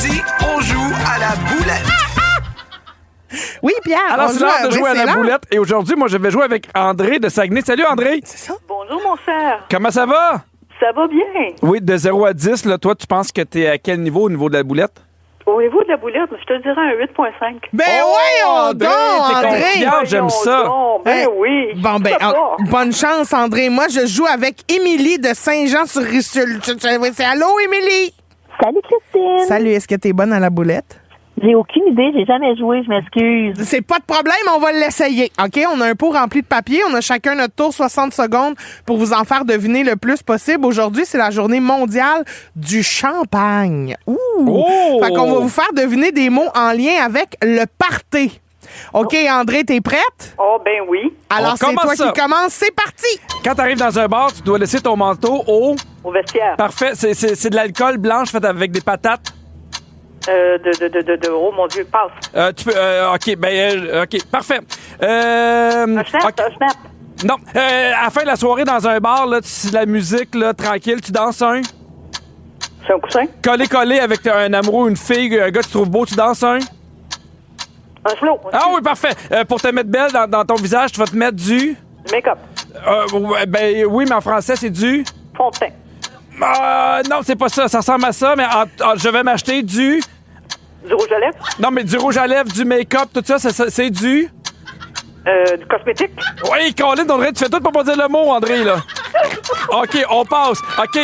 Aujourd'hui, on joue à la boulette. Oui, Pierre. Alors, c'est l'heure de jouer à la boulette. Et aujourd'hui, moi, je vais jouer avec André de Saguenay. Salut, André. C'est ça? Bonjour, mon cher. Comment ça va? Ça va bien? Oui, de 0 à 10, là, toi, tu penses que t'es à quel niveau au niveau de la boulette? Au niveau de la boulette, je te dirais un 8,5. Ben voyons André, donc, t'es André. confiante, j'aime ça. Donc, ben Hey. oui. Bon, ben, Ça va. bonne chance, André. Moi, je joue avec Émilie de Saint-Jean-sur-Richelieu. C'est allô, Émilie? Salut Christine. Salut, est-ce que t'es bonne à la boulette? J'ai aucune idée, j'ai jamais joué, je m'excuse. C'est pas de problème, on va l'essayer. OK? On a un pot rempli de papier. On a chacun notre tour, 60 secondes, pour vous en faire deviner le plus possible. Aujourd'hui, c'est la journée mondiale du champagne. Ouh! Oh! Fait qu'on va vous faire deviner des mots en lien avec le party. OK, André, t'es prête? Oh, ben oui. Alors, On c'est commence toi ça. qui commence. C'est parti! Quand t'arrives dans un bar, tu dois laisser ton manteau au... Au vestiaire. Parfait, c'est de l'alcool blanche fait avec des patates. Oh, mon Dieu, passe. Tu peux... OK, parfait. Un snap, OK. un snap. Non, à la fin de la soirée, dans un bar, là, c'est de la musique, là, tranquille, tu danses un... C'est un coussin. Collé avec un amoureux, une fille, un gars que tu trouves beau, tu danses un... Un flow. Ah oui, parfait. Pour te mettre belle dans ton visage, tu vas te mettre du... Du make-up. Ben oui, mais en français, c'est du... Fond de teint. Non, c'est pas ça. Ça ressemble à ça, mais je vais m'acheter du... Du rouge à lèvres. Non, mais du rouge à lèvres, du make-up, tout ça, c'est du... Du cosmétique. Oui, Colin, André, tu fais tout pour pas dire le mot, André, là. OK, on passe. OK,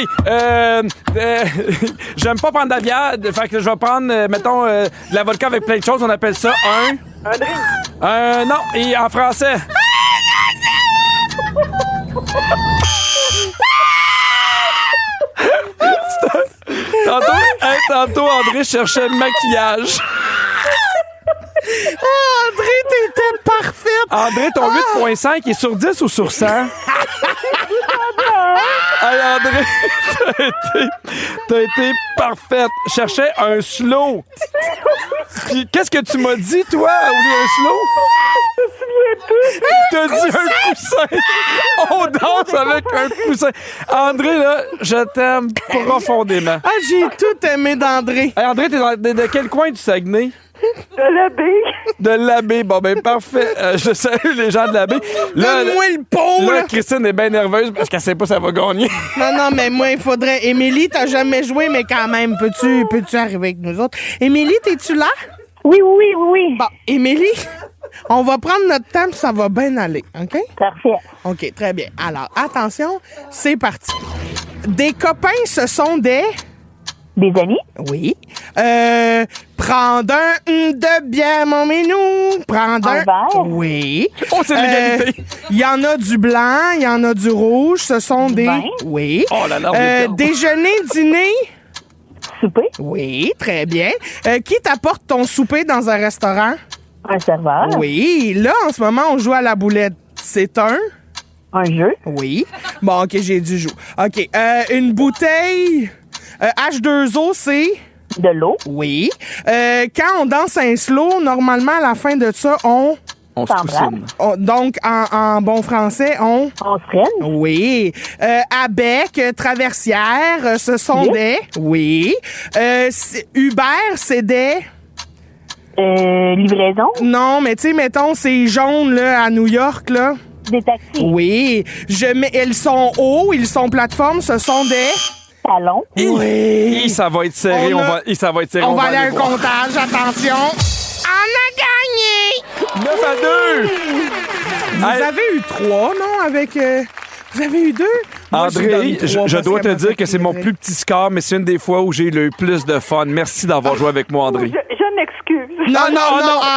j'aime pas prendre de la bière, fait que je vais prendre, mettons, de la vodka avec plein de choses. On appelle ça un... Un drink. Non, et en français... Tantôt, André cherchait le maquillage. André, t'étais parfaite! André, ton 8,5 est sur 10 ou sur 100? Hey, André, t'as été parfaite. Je cherchais un slow. Puis, qu'est-ce que tu m'as dit, toi, au lieu d'un slow? T'as dit un coussin. On danse avec un coussin. André, là, je t'aime profondément. Ah, j'ai tout aimé d'André. Hey, André, t'es de quel coin du Saguenay? De la baie. De l'abbé. Bon, ben parfait. Je salue les gens de l'abbé. Donne-moi le pot, Là, là. Christine est bien nerveuse parce qu'elle sait pas si elle va gagner. Non, mais moi, il faudrait... Émilie, t'as jamais joué, mais quand même, peux-tu arriver avec nous autres? Émilie, t'es-tu là? Oui, oui, oui, oui. Bon, Émilie, on va prendre notre temps, puis ça va bien aller, OK? Parfait. OK, très bien. Alors, attention, c'est parti. Des copains, ce sont des... Des amis? Oui. Prendre un de bière, mon minou. Prendre Un verre? Oui. Oh, c'est l'égalité. Il y en a du blanc, il y en a du rouge. Ce sont des... vin? Oui. Oh là là, on est dedans. Déjeuner, dîner? Souper? Oui, très bien. Qui t'apporte ton souper dans un restaurant? Un serveur? Oui. Là, en ce moment, on joue à la boulette. C'est un... Un jeu? Oui. Bon, OK, j'ai dû jouer. OK. Une bouteille... H2O, c'est... De l'eau? Oui. Quand on danse un slow, normalement, à la fin de ça, On se S'embrasse. coussine. donc, en bon français, on... On se freine? Oui. À bec, traversière, ce sont Oui. des... Oui. Uber, c'est des... Livraison? Non, mais tu sais, mettons, c'est jaune, là, à New York, là. Des taxis? Oui. Ils sont hauts, ils sont plateformes, ce sont des... Talons? Oui. Ça va être serré. Ça va être serré. On va aller à un voir. comptage, attention. On a gagné! 9 à 2. Vous Hey. avez eu 3, non, avec... Vous avez eu 2? André, je dois te dire que c'est mon plus petit score, mais c'est une des fois où j'ai eu le plus de fun. Merci d'avoir joué avec moi, André. Je m'excuse. Non,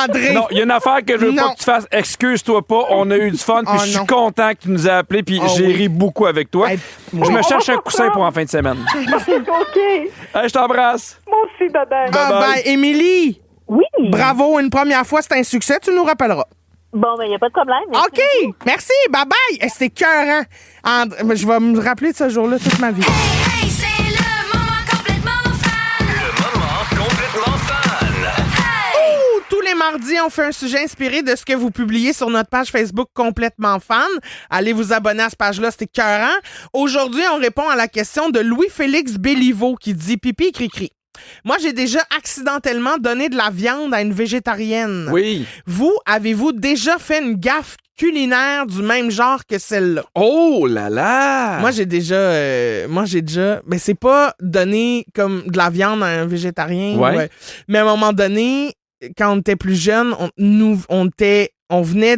André. Non, il y a une affaire que je veux Non. pas que tu fasses. Excuse-toi pas, on a eu du fun, puis Oh je suis non. content que tu nous aies appelés, puis j'ai oui. ri beaucoup avec toi. Hey, Je me cherche un coussin pour en fin de semaine. OK. Hey, je t'embrasse. Moi aussi, bye-bye. Bye-bye. Émilie, Oui. bravo, une première fois, c'est un succès, tu nous rappelleras. Bon, ben, il n'y a pas de problème. Merci. OK, merci, bye-bye. Hey, c'était écœurant. Je vais me rappeler de ce jour-là toute ma vie. Hey, c'est le moment complètement fan. Le moment complètement fan. Hey! Ouh, tous les mardis, on fait un sujet inspiré de ce que vous publiez sur notre page Facebook Complètement Fan. Allez vous abonner à cette page-là, c'est écœurant. Aujourd'hui, on répond à la question de Louis-Félix Béliveau qui dit pipi cri-cri. Moi, j'ai déjà accidentellement donné de la viande à une végétarienne. Oui. Vous, avez-vous déjà fait une gaffe culinaire du même genre que celle-là? Oh là là! Moi, j'ai déjà... Mais c'est pas donner comme de la viande à un végétarien. Ouais. Mais à un moment donné, quand on était plus jeune, on venait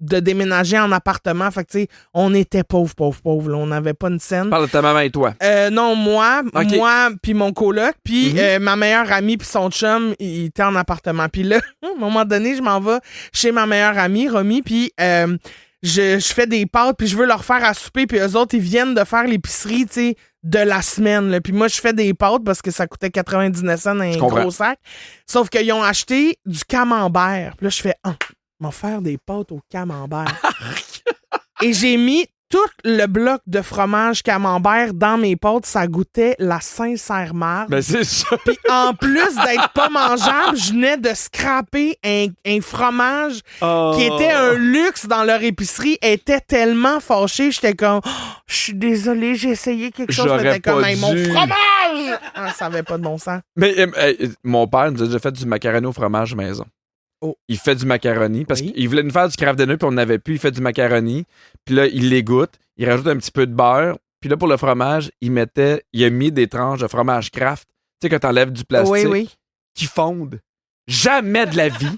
de déménager en appartement. Fait que, tu sais, on était pauvres. Là. On n'avait pas une scène. Parle de ta maman et toi. Non, moi Ok. puis mon coloc, puis ma meilleure amie puis son chum, il était en appartement. Puis là, à un moment donné, je m'en vais chez ma meilleure amie, Romy, puis je fais des pâtes, puis je veux leur faire à souper, puis eux autres, ils viennent de faire l'épicerie, tu sais, de la semaine. Là. Puis moi, je fais des pâtes parce que ça coûtait 99 cents un gros sac. Sauf qu'ils ont acheté du camembert. Puis là, je fais, m'en faire des pâtes au camembert. Et j'ai mis tout le bloc de fromage camembert dans mes pâtes. Ça goûtait la sincère marde. Ben, c'est ça. Puis en plus d'être pas mangeable, je venais de scraper un fromage qui était un luxe dans leur épicerie. Elle était tellement fâchée, j'étais comme, je suis désolée, j'ai essayé quelque chose. J'aurais J'étais comme, pas mon dû. fromage! Ça avait pas de bon sens. Mais mon père nous a déjà fait du macaroni au fromage maison. Oh. Il fait du macaroni parce Oui. qu'il voulait nous faire du craft dinner puis on n'avait plus. Il fait du macaroni. Puis là, il l'égoutte. Il rajoute un petit peu de beurre. Puis là, pour le fromage, il a mis des tranches de fromage craft. Tu sais, quand t'enlèves du plastique. Oui. Qui fondent. Jamais de la vie.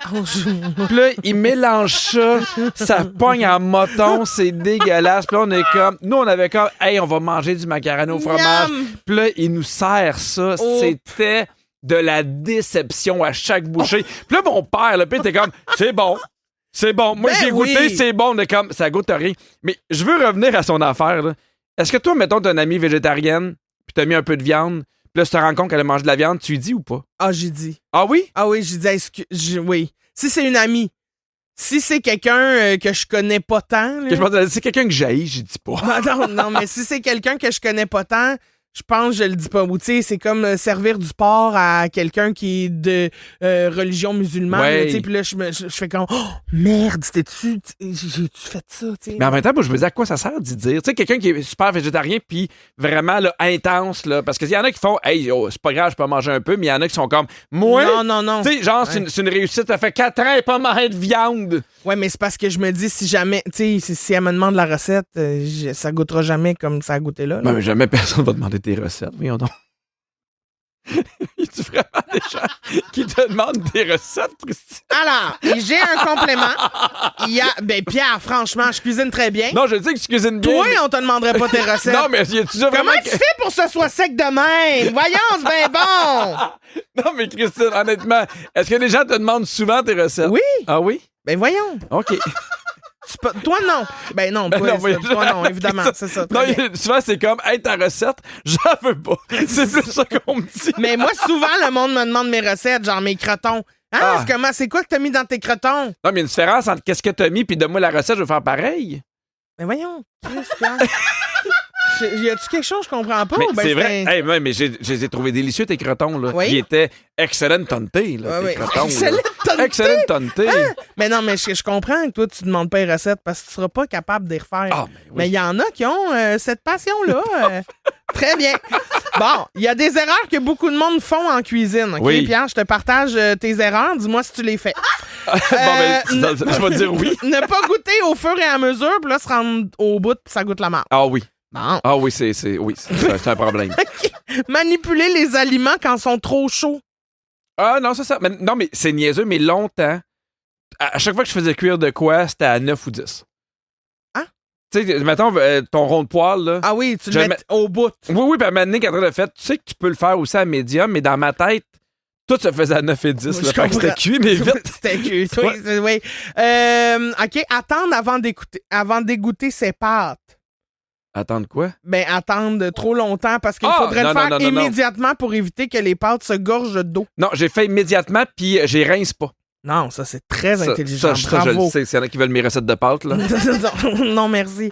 Puis là, il mélange ça. Ça pogne en moton. C'est dégueulasse. Puis là, on est comme... Nous, on avait comme... Hey, on va manger du macaroni au fromage. Miam! Puis là, il nous sert ça. Oh. C'était de la déception à chaque bouchée. Puis là, mon père, là, puis il était comme, c'est bon. C'est bon. Moi, Ben j'ai goûté, oui. c'est bon. On est comme, ça goûte rien. Mais je veux revenir à son affaire, là. Est-ce que toi, mettons, t'as une amie végétarienne, puis t'as mis un peu de viande, puis là, tu te rends compte qu'elle a mangé de la viande, tu lui dis ou pas? Ah, j'ai dit. Ah oui? Ah oui, j'ai dit, oui. Si c'est une amie, si c'est quelqu'un que je connais pas tant... là- Que je pense, c'est quelqu'un que j'haïs, j'y dis pas. Non, mais si c'est quelqu'un que je connais pas tant, je pense que je le dis pas. Ou tu sais, c'est comme servir du porc à quelqu'un qui est de religion musulmane. Ouais. là, tu sais, puis là, je fais comme, oh, merde, j'ai-tu fait ça, tu sais? Mais en même temps, moi, je me dis à quoi ça sert d'y dire. Tu sais, quelqu'un qui est super végétarien puis vraiment là, intense, là, parce qu'il y en a qui font, hey, oh, c'est pas grave, je peux manger un peu, mais il y en a qui sont comme, moi, Non. tu sais, genre, c'est une réussite, ça fait 4 ans et pas manger de viande. Ouais, mais c'est parce que je me dis, si jamais, tu sais, si elle me demande la recette, ça goûtera jamais comme ça a goûté là. Ben, mais jamais personne va demander tes recettes. Voyons donc. Y a-tu vraiment des gens qui te demandent des recettes, Christy? Alors, j'ai un complément. Pierre, franchement, je cuisine très bien. Non, je dis que tu cuisines bien. Toi, mais- on te demanderait pas tes recettes. Non, mais y a-tu déjà vraiment... Comment tu fais pour que ce soit sec de même? Voyons, c'est bien bon. Non, mais Christine, honnêtement, est-ce que les gens te demandent souvent tes recettes? Oui. Ah oui? Ben voyons. OK. Toi, non. Ben non, Non, mais- toi, non, évidemment, c'est ça. Non, très bien. souvent, c'est comme, hey, ta recette, j'en veux pas. C'est plus ça qu'on me dit. Mais moi, souvent, le monde me demande mes recettes, genre mes crotons. Ah. C'est quoi que t'as mis dans tes crotons? Non, mais il y a une différence entre qu'est-ce que t'as mis puis donne-moi la recette, je vais faire pareil. Ben voyons. Y a-tu quelque chose que je comprends pas? Mais Ben, c'est vrai. c'était- Hey, mais je les ai trouvés délicieux, tes crotons, là. Oui. Ils étaient excellent tontés, là, Ouais, tes ouais. crotons. Excellent là. tontés? Excellent tontés. Mais non, mais je comprends que toi, tu demandes pas les recettes parce que tu seras pas capable de les refaire. Ah, ben oui. Mais il y en a qui ont cette passion-là. Très bien. Bon, il y a des erreurs que beaucoup de monde font en cuisine. OK, Oui. Pierre, je te partage tes erreurs. Dis-moi si tu les fais. Bon, ben, je vais dire oui. Ne pas goûter au fur et à mesure, puis là, se rendre au bout, puis ça goûte la marde. Ah oui. Bon. Ah oui, c'est un problème. Manipuler les aliments quand ils sont trop chauds. Ah non, c'est ça. Mais, non, mais c'est niaiseux, mais longtemps, à chaque fois que je faisais cuire de quoi, c'était à 9 ou 10. Hein? Tu sais, mettons ton rond de poêle, là. Ah oui, tu Je le le mets au bout. Oui, puis à un moment donné, quand on l'a fait, tu sais que tu peux le faire aussi à médium, mais dans ma tête, tout se faisait à 9 et 10. Je Là, fait que comprends. c'était cuit, mais vite. C'était cuit. Oui, Ouais. oui. OK, attendre avant d'égoutter ses pâtes. Attendre quoi? Ben, attendre trop longtemps parce qu'il Ah! faudrait le Non, faire non, non, non. immédiatement pour éviter que les pâtes se gorgent d'eau. Non, j'ai fait immédiatement, puis j'ai rince pas. Non, ça, c'est très Ça, intelligent. je Bravo. le sais. S'il y en a qui veulent mes recettes de pâtes, là. Non, merci.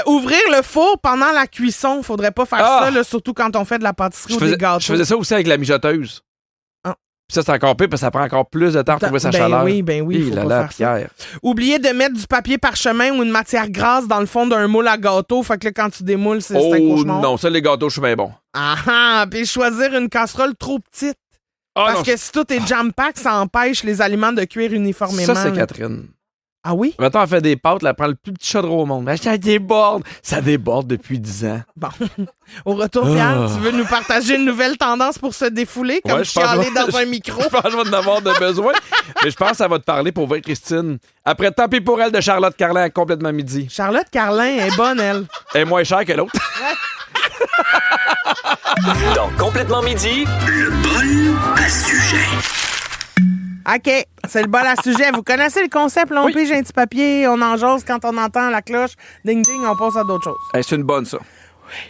Ouvrir le four pendant la cuisson. Faudrait pas faire Ah! ça, là, surtout quand on fait de la pâtisserie Je ou des faisais, gâteaux. je faisais ça aussi avec la mijoteuse. Ah. Puis ça, c'est encore pire, parce que ça prend encore plus de temps pour trouver sa chaleur. Ben oui, Hi faut là pas là, faire ça. Pierre. Oublier de mettre du papier parchemin ou une matière grasse dans le fond d'un moule à gâteau. Fait que là, quand tu démoules, c'est un Oh cauchemar. non, ça, les gâteaux, je suis bien bon. Ah, puis choisir une casserole trop petite. Ah, Parce non, que si tout est jam-pack, ça empêche les aliments de cuire uniformément. ça, c'est là. Catherine. Ah oui? Mettons, elle fait des pâtes, elle prend le plus petit chaudron au monde. Ça déborde. Ça déborde depuis 10 ans. Bon. Au retour, Pierre, tu veux nous partager une nouvelle tendance pour se défouler, comme Ouais, je pense chialer que- dans un micro? Je pense que je vais en avoir de besoin. Mais je pense que ça va te parler pour vrai, Christine. Après Tant pis pour elle de Charlotte Carlin à complètement midi. Charlotte Carlin est bonne, elle. Elle est moins chère que l'autre. Dans Complètement Midi, le bol à sujet. OK, c'est le bol à sujet. Vous connaissez le concept, là, on Oui. pige un petit papier, on en jase quand on entend la cloche, ding-ding, on passe à d'autres choses. Hey, c'est une bonne, ça.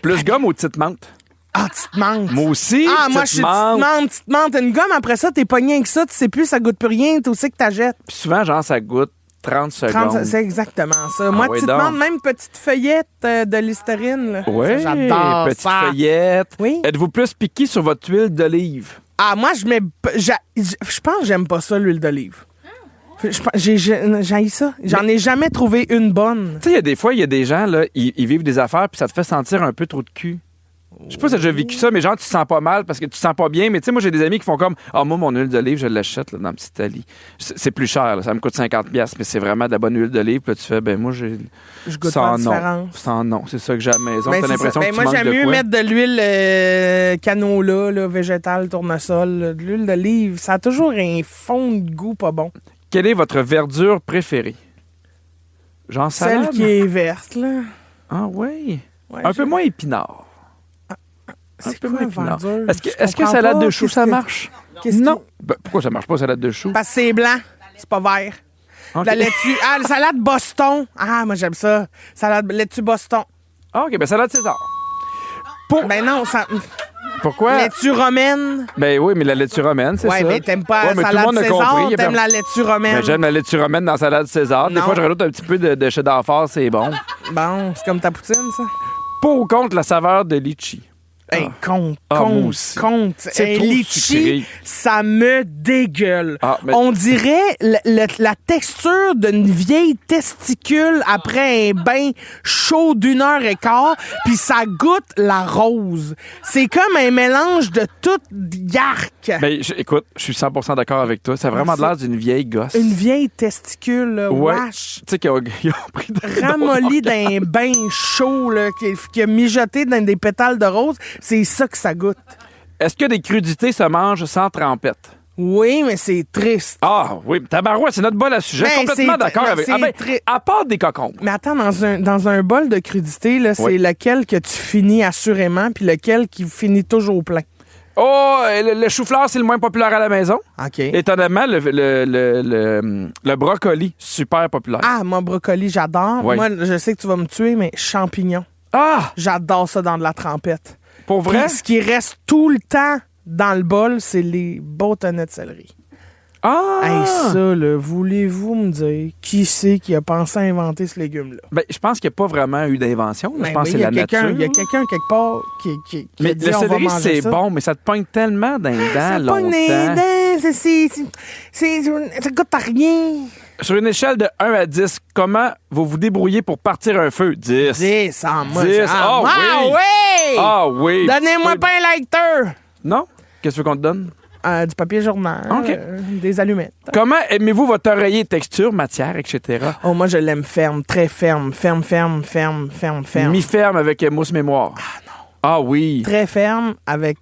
Plus gomme ou petite menthe? Ah, petite menthe. Moi aussi, Ah, moi, je suis petite menthe. Une gomme, après ça, t'es pogné avec ça, tu sais plus, ça goûte plus rien, tu sais que t'achètes. Puis souvent, genre, ça goûte 30 secondes. C'est exactement ça. Moi, oui, petite donc. menthe, même petite feuillette de Listerine. Là. Oui, Ça, j'adore petite ça. feuillette. Oui. Êtes-vous plus piqué sur votre huile d'olive? Ah, moi, je pense que j'aime pas ça, l'huile d'olive. J'ai ça. J'en ai jamais trouvé une bonne. Tu sais, il y a des fois, il y a des gens, là, ils vivent des affaires, puis ça te fait sentir un peu trop de cul. Je sais pas si t'as déjà vécu ça, mais genre, tu te sens pas mal parce que tu te sens pas bien. Mais tu sais, moi, j'ai des amis qui font comme ah, moi, mon huile d'olive, je l'achète là, dans Petite Italie. C'est plus cher, là, ça me coûte 50$, mais c'est vraiment de la bonne huile d'olive. Puis là, tu fais, ben, moi, j'ai. Je goûte sans pas la nom. différence. Sans nom, c'est ça que j'ai à la maison. Ben, T'as c'est l'impression ça. que Ben, tu moi, manques j'aime de mieux quoi. mettre de l'huile canola, là, végétale, tournesol, là, de l'huile d'olive. Ça a toujours un fond de goût pas bon. Quelle est votre verdure préférée? Genre salade? Celle qui est verte, là. Ah oui. Ouais, Un peu moins épinard. C'est peu quoi, moins épinard. verdure? Est-ce que Je comprends salade pas. de chou, Qu'est-ce ça que- marche? qu'est-ce qui- Non. Ben, pourquoi ça marche pas, salade de chou? Parce que c'est blanc, c'est pas vert. Ok. La laitue. Ah, la salade Boston. Ah, moi, j'aime ça. Salade laitue Boston. Ah, OK, ben salade César. Ben non, ça. Pourquoi? Laitue romaine. Ben oui, mais la laitue romaine, c'est Ouais, ça. mais t'aimes pas Ouais, mais la tout le salade monde a César, compris. Il y a t'aimes pas- la laitue romaine. Ben, j'aime la laitue romaine dans la salade César. Des Non. fois, je rajoute un petit peu de cheddar fort, c'est bon. Bon, c'est comme ta poutine, ça. Pour ou contre la saveur de litchi? Hey, compte, Ah, moi aussi. compte. C'est Hey, trop litchi, sucré. ça me dégueule. Ah, mais- On dirait la texture d'une vieille testicule après un bain chaud d'1h15, puis ça goûte la rose. C'est comme un mélange de tout yark. Ben, écoute, je suis 100% d'accord avec toi. Ça a vraiment de l'air d'une vieille gosse. Une vieille testicule, là, Ouais. wesh. Tu sais, qu'ils ont pris de Ramolli d'un bain chaud, là, qui a mijoté dans des pétales de rose. C'est ça que ça goûte. Est-ce que des crudités se mangent sans trempette? Oui, mais c'est triste. Ah, oui, tabarouette, c'est notre bol à sujet. Ben, Complètement c'est- d'accord avec. c'est Ah, ben, très- à part des cocombes. Mais attends, dans un bol de crudité, là, c'est Oui. lequel que tu finis assurément, puis lequel qui finit toujours plein. Oh, le chou-fleur, c'est le moins populaire à la maison. OK. Étonnamment, le brocoli, super populaire. Ah, moi, brocoli, j'adore. Oui. Moi, je sais que tu vas me tuer, mais champignons. Ah! J'adore ça dans de la trempette. Pour vrai? Puis, ce qui reste tout le temps dans le bol, c'est les bâtonnets de céleri. Ah! Hey, ça, là, voulez-vous me dire qui c'est qui a pensé à inventer ce légume-là? Ben, je pense qu'il n'y a pas vraiment eu d'invention. Je Ben pense oui, que c'est la nature. Il y a quelqu'un quelque part qui a Mais dit, le on va céleri, manger c'est ça. bon, mais ça te pogne tellement dans les Ça dents pogne les longtemps. dents, ça goûte à rien. Sur une échelle de 1 à 10, comment vous vous débrouillez pour partir un feu? 10. 10 en moi. 10. Ah oui. oui! Ah oui! Donnez-moi Feu- pas un lighter! Non? Qu'est-ce que tu veux qu'on te donne? Du papier journal, OK. des allumettes. Comment aimez-vous votre oreiller? Texture, matière, etc.? Oh, moi, je l'aime ferme, très ferme. Ferme. Mi-ferme avec mousse mémoire. Ah non. Ah oui. Très ferme avec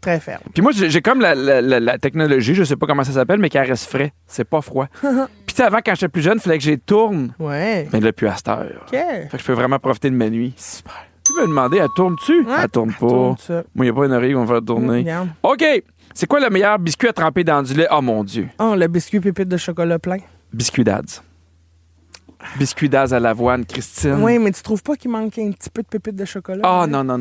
très ferme. Puis moi, j'ai comme la technologie, je sais pas comment ça s'appelle, mais qui reste frais. C'est pas froid. Puis tu sais, avant, quand j'étais plus jeune, il fallait que j'y tourne. Ouais. Mais là, plus à cette heure. OK. Fait que je peux vraiment profiter de ma nuit. Super. Tu veux me demander, elle tourne-tu? Ouais. Elle tourne pas. Tourne ça. Moi, il n'y a pas une oreille qui va me faire tourner. Regarde. OK. C'est quoi le meilleur biscuit à tremper dans du lait? Oh mon Dieu. Oh, le biscuit pépite de chocolat plein. Biscuit Dad's. Biscuit Dad's à l'avoine, Christine. Oui, mais tu trouves pas qu'il manque un petit peu de pépite de chocolat? Oh hein? non. Ah,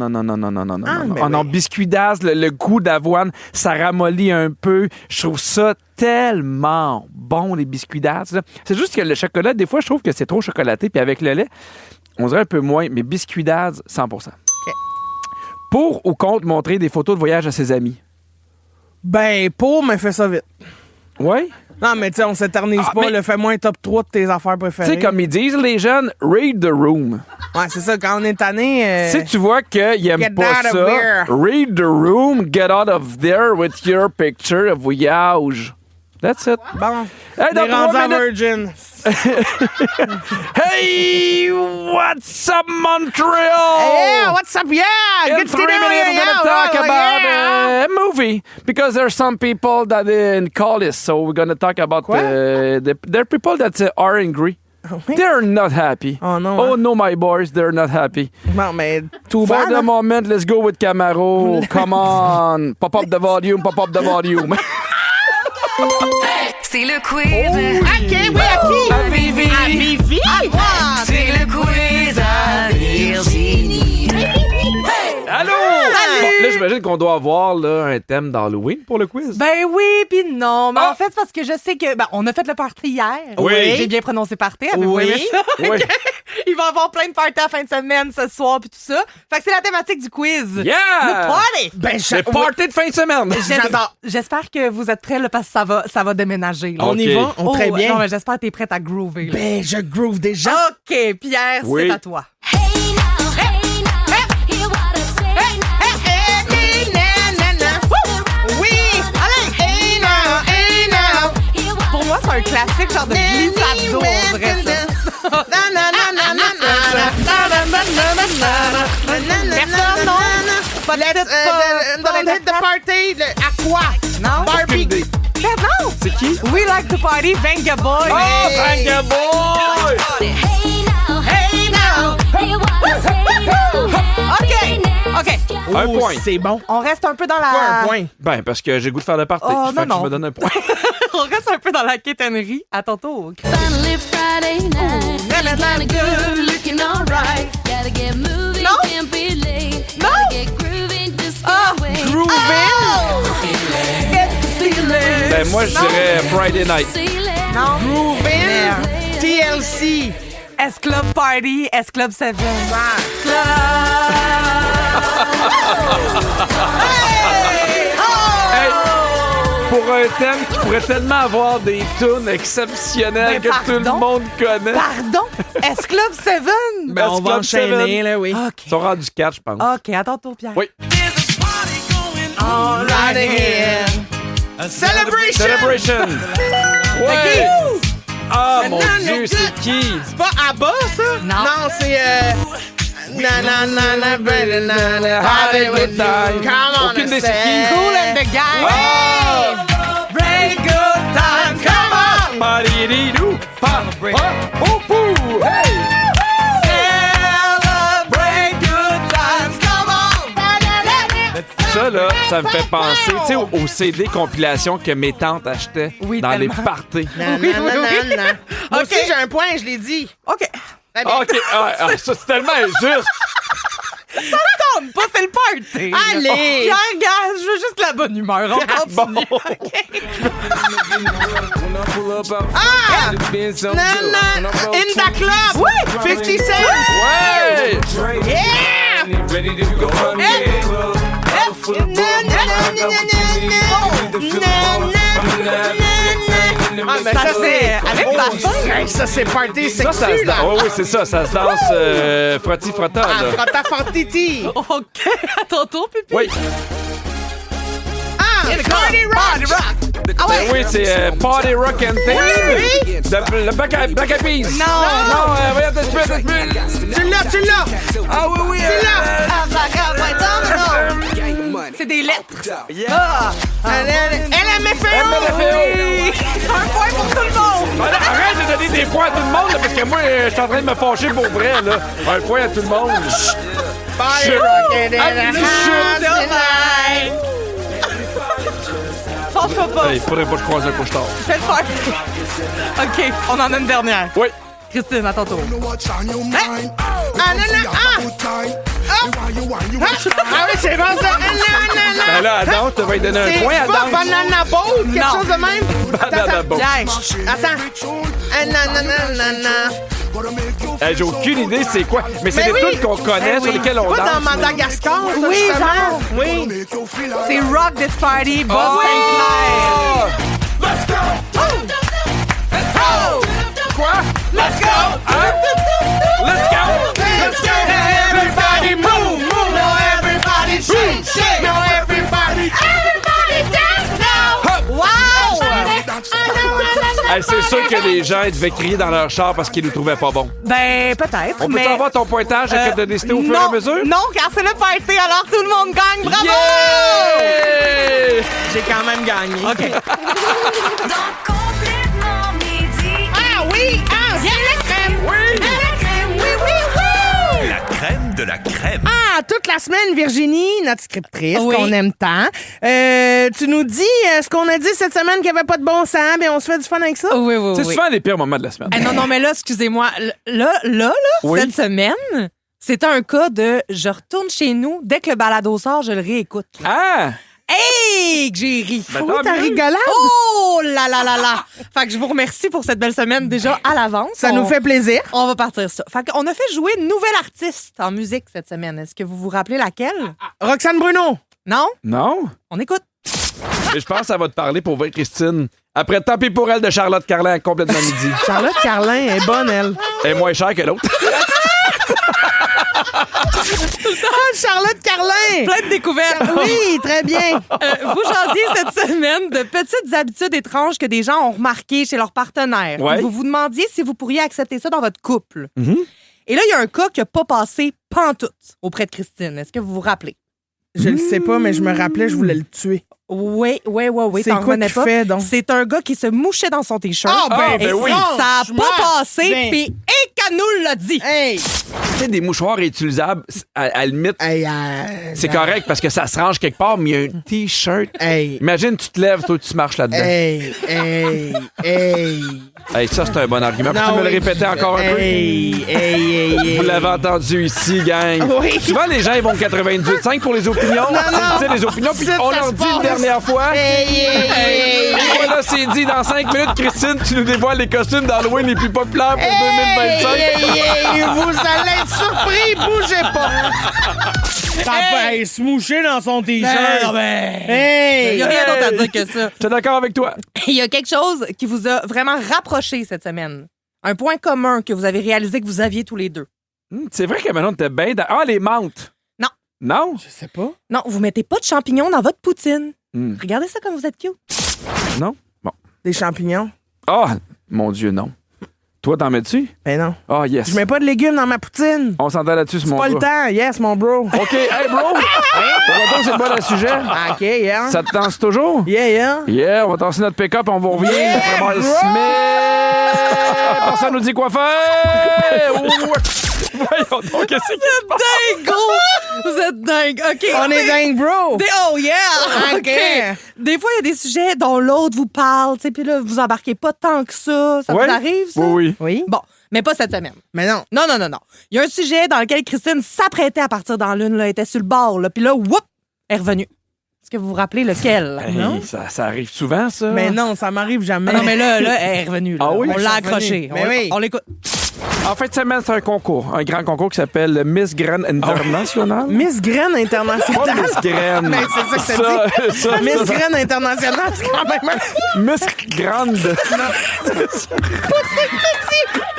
mais Oh non, oui. biscuit Dad's, le goût d'avoine, ça ramollit un peu. Je trouve ça tellement bon, les biscuits Dad's, là. C'est juste que le chocolat, des fois, je trouve que c'est trop chocolaté. Puis avec le lait, on dirait un peu moins. Mais biscuit Dad's, 100%. Pour ou contre montrer des photos de voyage à ses amis? Ben, pour, mais fais ça vite. Ouais. Non, mais tu sais, on s'éternise pas. mais- Le fais-moi un top 3 de tes affaires Tu préférées. sais, comme ils disent, les jeunes, read the room. Ouais, c'est ça. Quand on est tanné... Si tu vois qu'ils Get aiment pas out of ça, here. read the room, get out of there with your picture of voyage. That's it. Bon, Hey, on dans est rendu 3 à minutes. Virgin. Hey, what's up, Montreal? Yeah, what's up? Yeah, In good 3 to know minutes, you. we're going to talk Oh, about yeah. a movie because there's some people that didn't call us. So we're going to talk about there are people that are angry. They're not happy. Oh, no, Oh huh? no, my boys, they're not happy. Bon, mais tout For bas, the là. moment, let's go with Camaro. Come on. Pop up the volume, pop up the volume. C'est le quiz. OK, oui, à qui? À Vivi. À Vivi? À moi. C'est le quiz à Virginie. Allô? Bon, là, j'imagine qu'on doit avoir là, un thème d'Halloween pour le quiz. Ben oui, puis non. Mais Ah! en fait, c'est parce que je sais que... Ben, on a fait le party hier. Oui. J'ai bien prononcé party. Avez-vous Oui. aimé ça? Oui. Il va y avoir plein de parties à la fin de semaine, ce soir, puis tout ça. Fait que c'est la thématique du quiz. Yeah! Le party! Ben, C'est party de fin de semaine. J'adore. J'espère que vous êtes prêts, là, parce que ça va déménager. Là. On y va, on très bien. Non, mais j'espère que t'es prête à groover. Là. Ben, je groove déjà. OK, Pierre, Oui. c'est à toi. Hey now, hear what I say now. Oui! Allez! Hey now, hey now! Pour moi, c'est un classique genre de glissade d'eau, on dirait ça. Personne, non? Pas de tête, pas Don't hit the party. À quoi? Non? Barbie. Non! C'est qui? We like to party, Venga Boy. Oh, Banga Boy! Hey now, hear what I say now. OK, OK. Un Oh, point. c'est bon. On reste un peu dans la... Pas un point. Ben, parce que j'ai le goût de faire le party. Oh, Fait non, que non. tu me donnes un point. On reste un peu dans la quétainerie. À ton tour. Finally Friday night, feeling kinda good, looking alright. Gotta get moving, No. can't be late. No. Gotta get grooving, just Ah, can't wait. Ben, moi, je dirais Friday night. Non. Groovin. TLC. S-Club Party, S-Club 7. Hey, pour un thème qui pourrait tellement avoir des tunes exceptionnelles Ben, que tout le pardon? monde connaît. Pardon? S-Club 7? Ben, on va Club enchaîner, Seven. là, oui. OK. Ils sont rendus 4, je pense. OK, à ton tour, Pierre. Oui. All right again. Celebration. Celebration! Ouais! Ah, mon Non, Dieu, non, c'est qui? C'est pas Abba, ça? Non. Non, c'est... Na na na na na na na have it with you. Come on, Aucune I des said. c'est qui? Cool and the gang. Oh! Break good time, come on. Parididou! Oh, pou! Hey! Celebrate good times, come on. Ça, là, ça me fait penser, tu sais, aux CD compilations que mes tantes achetaient Oui, dans tellement. les parties. Na, Oui, na, oui, na, oui. na, na. Moi OK. aussi, j'ai un point, je l'ai dit. OK. Très bien. Ah, OK, ça, c'est tellement injuste. Tombe pas, c'est le party. là. Allez. Pierre, gars, je veux juste la bonne humeur. On continue. Ah! Na, na, in the club. Oui. 50 Cent. Ouais! Yeah! Na, na, na, na, na, na, na. Ah, mais Ça, ça, c'est c'est... avec bassin. Hey, ça, c'est party Ça, ça sexu, se là. danse. Oui, c'est ça. Ça se danse frotti-frotta, Ah, là. frotta fortiti. OK, à ton tour, Pipi. Oui. Ah, party rock. Ah ouais. Ben oui, c'est Party Rock and Thing. Le Black Eyed Peas. Non. Non, voyons, t'as Tu l'as, tu l'as. Ah oui, oui. Tu l'as. C'est des lettres. LMFAO. Oui. Un point pour tout le monde. Arrête de donner des points à tout le monde, là, parce que moi, je suis en train de me fâcher pour vrai, là. Un point à tout le monde. Party Chut. rock in the Ah, house chut. tonight. Fâche-toi pas. Il faudrait pas que je croise un couche-tard. Fais le party. OK, on en a une dernière. Oui. Christine, à ton tour. Ah, non, non, ah. Ah, oui, c'est bon, ça. Ben là, à danse, tu vas lui donner un C'est point à pas danse. banana boat, quelque Non. chose de même? Banana boat. Pierre. Attends. Nanana. J'ai aucune idée c'est quoi. Mais c'est Ben des oui. tunes qu'on connaît, sur lesquelles on Pas dans danse. Madagascar, ça, Oui, justement. genre. Oui. C'est Rock This Party, Bob Oh! Sinclair. Let's go! Quoi? Let's go! Hein? Let's go! Let's go! Everybody move, move. Now everybody shake, shake. Now everybody dance now. Wow! Hey, c'est sûr que les gens devaient crier dans leur char parce qu'ils nous trouvaient pas bons. Ben, peut-être, On peut mais... avoir ton pointage que tu as décidé au fur et à mesure? Non, car c'est le party, alors tout le monde gagne. Bravo! Yeah! J'ai quand même gagné. OK. Complètement midi. Ah oui! Ah, viens la crème! Oui! La crème, oui, oui, oui. La crème de la crème. Ah, toute la semaine, Virginie, notre scriptrice, Oui. qu'on aime tant, tu nous dis ce qu'on a dit cette semaine qu'il n'y avait pas de bon sens, mais on se fait du fun avec ça? Oui, oui, C'est oui. souvent les pires moments de la semaine. Non, mais là, excusez-moi. Là, Oui. cette semaine, c'était un cas de je retourne chez nous, dès que le balado sort, je le réécoute. Ah! Hey, que j'ai ri. Ben, Oui, tant ta mieux. rigolade! Oh là là là là! Fait que je vous remercie pour cette belle semaine déjà à l'avance. Ça nous fait plaisir. On va partir ça. Fait qu'on a fait jouer une nouvelle artiste en musique cette semaine. Est-ce que vous vous rappelez laquelle? Roxane Bruno. Non? Non? On écoute. Et je pense que ça va te parler pour vrai, Christine. Après Tant pis pour elle de Charlotte Carlin complètement midi. Charlotte Carlin est bonne, elle. Elle est moins chère que l'autre. Ah, Charlotte Carlin! Plein de découvertes. Oui, très bien. Vous jasiez cette semaine de petites habitudes étranges que des gens ont remarquées chez leurs partenaires. Ouais. Puis vous vous demandiez si vous pourriez accepter ça dans votre couple. Et là, il y a un cas qui n'a pas passé pantoute auprès de Christine. Est-ce que vous vous rappelez? Je le sais pas, mais je me rappelais, je voulais le tuer. Oui. C'est t'en quoi revenais qu'il pas. fait, donc? C'est un gars qui se mouchait dans son T-shirt. ben Et oui. ça n'a Franchement, pas passé, ben. puis Canou l'a dit. Hey! Tu sais, des mouchoirs réutilisables, à la limite, Hey, c'est correct parce que ça se range quelque part, mais il y a un T-shirt. Hey! Imagine, tu te lèves, toi, tu marches là-dedans. Hey! Hey, ça, c'est un bon argument. Peux-tu Non, me le oui. répéter encore un peu? Hey! Vous l'avez entendu ici, gang. Oui. Souvent, les gens, ils vont 98.5 pour les opinions. non. Tu sais, les opinions, puis Ça on se leur dit une passe. dernière fois. Hey! Et voilà, c'est dit. Dans 5 minutes, Christine, tu nous dévoiles les costumes d'Halloween les plus populaires pour 2025. Hey, vous allez être surpris, bougez pas! Ça fait se moucher dans son T-shirt. Il Hey! n'y a rien d'autre à dire que ça. J'étais d'accord avec toi. Il y a quelque chose qui vous a vraiment rapproché cette semaine. Un point commun que vous avez réalisé que vous aviez tous les deux. C'est vrai que maintenant, t'es bien dans... Ah, les menthes. Non. Non? Je sais pas. Non, vous mettez pas de champignons dans votre poutine. Hmm. Regardez ça comme vous êtes cute. Non? Bon. Des champignons? Ah, mon Dieu, non. Toi, t'en mets-tu? Ben non. Ah, yes. Je mets pas de légumes dans ma poutine. On s'entend là-dessus, c'est mon Pas le gars. temps. Yes, mon bro. OK. Hey, bro! On va c'est pas le sujet. Ah, OK, yeah. Ça te danse toujours? Yeah. Yeah, on va danser notre pick-up, on va revenir. Yeah, Après Mars bro! Smith. Personne nous dit quoi faire. Voyons donc, qu'est-ce que Dingo! Vous êtes dingue. OK. On est dingue, bro. Oh yeah! OK. Des fois, il y a des sujets dont l'autre vous parle, tu sais, puis là, vous embarquez pas tant que ça. Ça Ouais. vous arrive, ça? Oui. Oui. Bon, mais pas cette semaine. Mais non. Non. Il y a un sujet dans lequel Christine s'apprêtait à partir dans l'une, là, elle était sur le bord, là, puis là, whoop, elle est revenue. Est-ce que vous vous rappelez lequel? Hey, Non? ça arrive souvent, ça. Mais non, ça m'arrive jamais. Ah non, mais là, elle est revenue. Là. Ah oui? On l'a Je suis accroché. revenue. Mais oui. On l'écoute. En fin de semaine, c'est un concours. Un grand concours qui s'appelle le Miss Graine International. Miss Graine Pas Internationale. Miss Graine. Mais c'est ça que ça ça, Miss Graine Internationale, c'est quand même un... Miss Grande.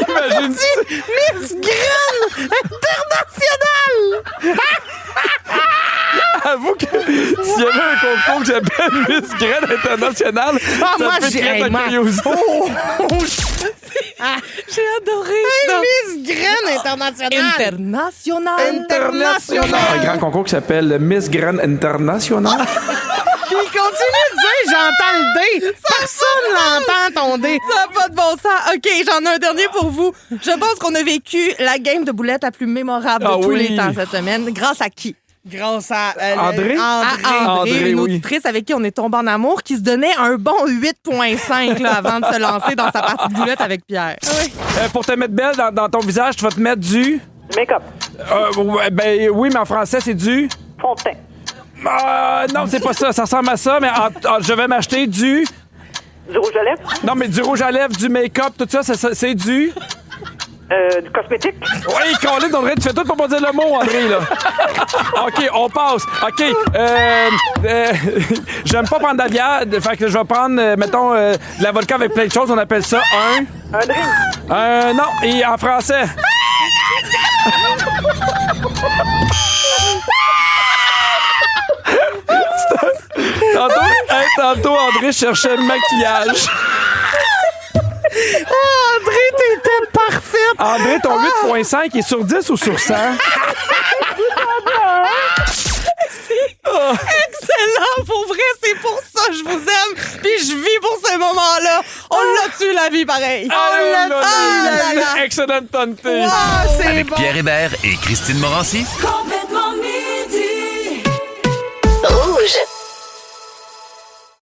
Imagine ça. Miss Graine Internationale! Avoue que s'il y avait un concours qui s'appelle Miss Graine International, Ah, ça moi, fait j'ai... très hey, ta moi- curiosité. J'ai adoré ça. Miss Graine Internationale! International. International! Un grand concours qui s'appelle le Miss Graine International. Puis il continue de dire « J'entends le dé ». Personne n'entend ton dé. Ça n'a pas de bon sens. OK, j'en ai un dernier pour vous. Je pense qu'on a vécu la game de boulettes la plus mémorable de Ah tous oui. les temps cette semaine. Grâce à qui? Grâce à... André? À André, André, une oui. auditrice avec qui on est tombé en amour, qui se donnait un bon 8,5 là, avant de se lancer dans sa partie de boulettes avec Pierre. Oui. Pour te mettre belle dans ton visage, tu vas te mettre du... Make-up. Ouais, ben oui, mais en français, c'est du... Fond de teint. Non, c'est pas ça. Ça ressemble à ça, mais je vais m'acheter du... Du rouge à lèvres. Non, mais du rouge à lèvres, du make-up, tout ça, c'est du... Du cosmétique. Oui, Colin, André, tu fais tout pour pas dire le mot, André, là. OK, on passe. OK, j'aime pas prendre de la bière, fait que je vais prendre, mettons, de la vodka avec plein de choses. On appelle ça un drink. Non, et en français. Tantôt, André cherchait maquillage. Oh, André, t'étais parfaite! André, ton 8.5 est sur 10 ou sur 100? Excellent! Pour vrai, c'est pour ça que je vous aime. Puis je vis pour ce moment-là. On l'a tué, la vie, pareil. Excellent tonté. Ah, c'est Avec bon! Pierre Hébert et Christine Morancy. Complètement